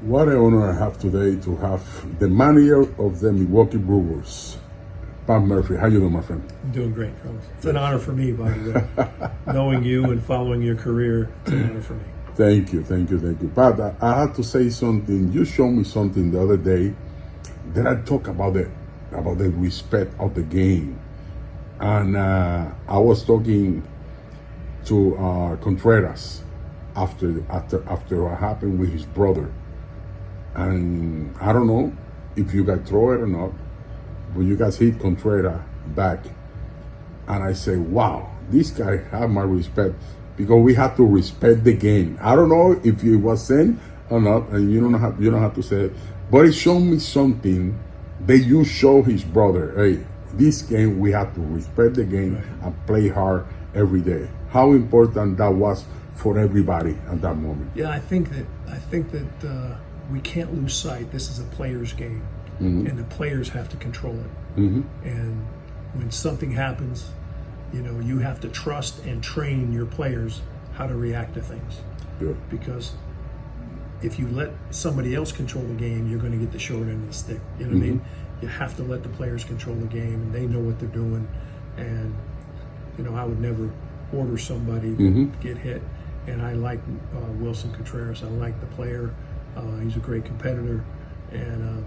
What an honor I have today to have the manager of the Milwaukee Brewers, Pat Murphy. How you doing, my friend? I'm doing great, Carlos. It's an honor for me, by the way. Knowing you and following your career, it's an honor for me. Thank you. Pat, I have to say something. You showed me something the other day that I talk about the respect of the game. And I was talking to Contreras after what happened with his brother. And I don't know if you guys throw it or not, but you guys hit Contreras back. And I say, wow, this guy have my respect because we have to respect the game. I don't know if it was sent or not, and you don't have to say it, but it showed me something that you show his brother. Hey, this game we have to respect the game and play hard every day. How important that was for everybody at that moment. Yeah, I think that we can't lose sight. This is a player's game, and the players have to control it. And when something happens, you have to trust and train your players how to react to things. Yeah. Because if you let somebody else control the game, you're going to get the short end of the stick. You know what I mean? You have to let the players control the game, and they know what they're doing. And I would never order somebody to get hit. And I like Wilson Contreras. I like the player. He's a great competitor, and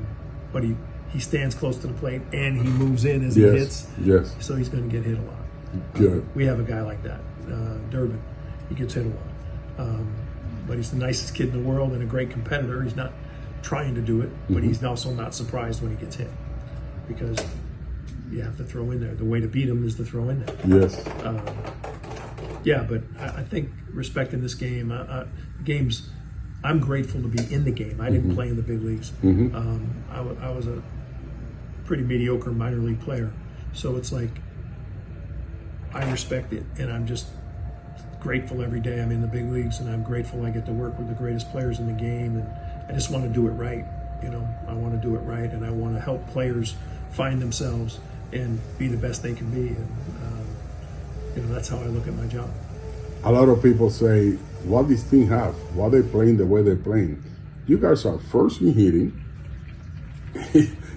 but he stands close to the plate and he moves in as he hits. Yes. So he's going to get hit a lot. Good. We have a guy like that, Durbin. He gets hit a lot, but he's the nicest kid in the world and a great competitor. He's not trying to do it, but he's also not surprised when he gets hit because you have to throw in there. The way to beat him is to throw in there. Yes. Yeah, but I think respecting this game, games. I'm grateful to be in the game. I didn't play in the big leagues. I was a pretty mediocre minor league player, so it's like I respect it, and I'm just grateful every day I'm in the big leagues, and I'm grateful I get to work with the greatest players in the game, and I just want to do it right. I want to do it right, and I want to help players find themselves and be the best they can be, and that's how I look at my job. A lot of people say, what this team have? Why they playing the way they're playing? You guys are first in hitting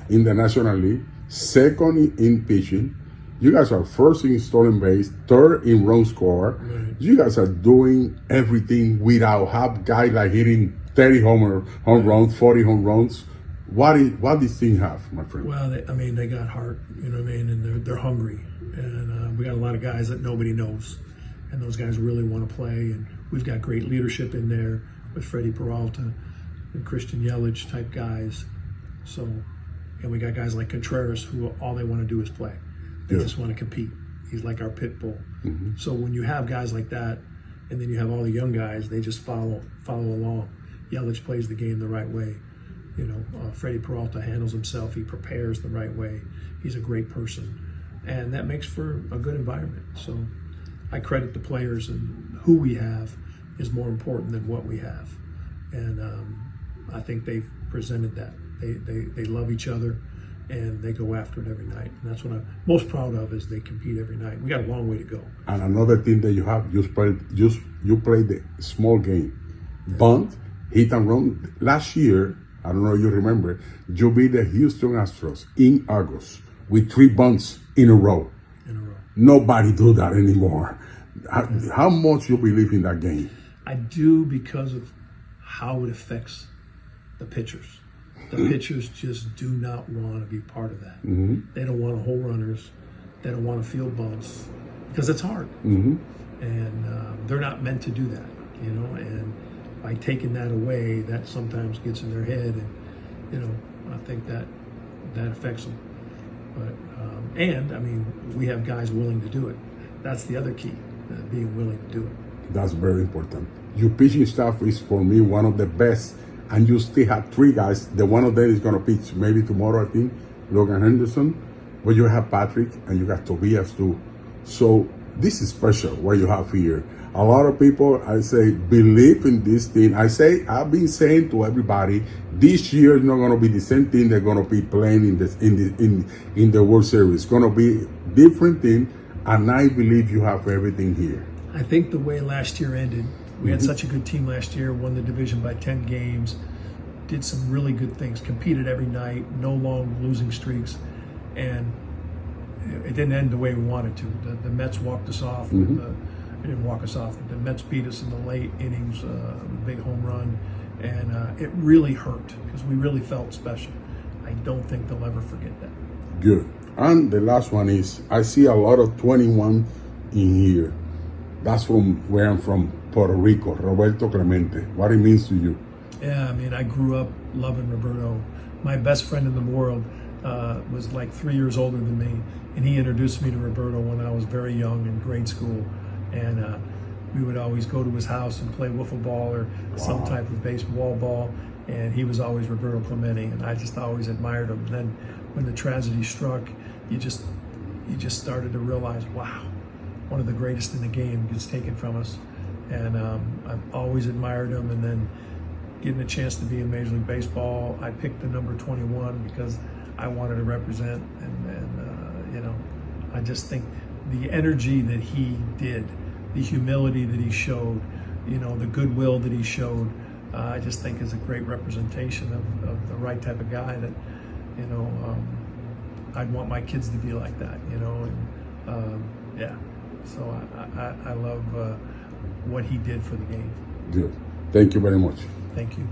in the National League, second in pitching. You guys are first in stolen base, third in run score. Right. You guys are doing everything without have guys like hitting 30 home runs, 40 home runs. What this team have, my friend? Well, they got heart, and they're hungry, and we got a lot of guys that nobody knows. And those guys really want to play, and we've got great leadership in there with Freddie Peralta and Christian Yelich type guys. So, and we got guys like Contreras who all they want to do is play. They just want to compete. He's like our pit bull. So when you have guys like that, and then you have all the young guys, they just follow along. Yelich plays the game the right way. Freddie Peralta handles himself. He prepares the right way. He's a great person, and that makes for a good environment. So I credit the players, and who we have is more important than what we have. And I think they've presented that. They love each other, and they go after it every night. And that's what I'm most proud of, is they compete every night. We got a long way to go. And another thing that you have, you play the small game. Bunt, hit and run. Last year, I don't know if you remember, you beat the Houston Astros in August with 3 bunts in a row. Nobody do that anymore. How much you believe in that game? I do, because of how it affects the pitchers. The pitchers just do not want to be part of that. They don't want to hold runners. They don't want to field bunts because it's hard. And they're not meant to do that, and by taking that away, that sometimes gets in their head, and I think that affects them. But we have guys willing to do it. That's the other key, being willing to do it. That's very important. Your pitching staff is, for me, one of the best, and you still have 3 guys. The one of them is going to pitch maybe tomorrow, I think, Logan Henderson. But you have Patrick, and you got Tobias too. So this is special what you have here. A lot of people, I say, believe in this team. I've been saying to everybody, this year is not going to be the same team they're going to be playing in the World Series. It's going to be different team, and I believe you have everything here. I think the way last year ended, we had such a good team last year, won the division by 10 games. did some really good things, competed every night, no long losing streaks, and it didn't end the way we wanted to. The Mets walked us off. Mm-hmm. They didn't walk us off. The Mets beat us in the late innings with a big home run, and it really hurt because we really felt special. I don't think they'll ever forget that. Good. And the last one is, I see a lot of 21 in here. That's from where I'm from, Puerto Rico, Roberto Clemente. What it means to you? Yeah, I mean, I grew up loving Roberto. My best friend in the world was like 3 years older than me, and he introduced me to Roberto when I was very young in grade school. And we would always go to his house and play wiffle ball or some type of baseball ball, and he was always Roberto Clemente, and I just always admired him. And then when the tragedy struck, you just started to realize, wow, one of the greatest in the game gets taken from us. And I've always admired him. And then getting a chance to be in Major League Baseball, I picked the number 21 because I wanted to represent. And you know, I just think the energy that he did, the humility that he showed, you know, the goodwill that he showed, I just think is a great representation of the right type of guy that, you know, I'd want my kids to be like that, you know. And yeah, so I love what he did for the game. Good. Thank you very much. Thank you.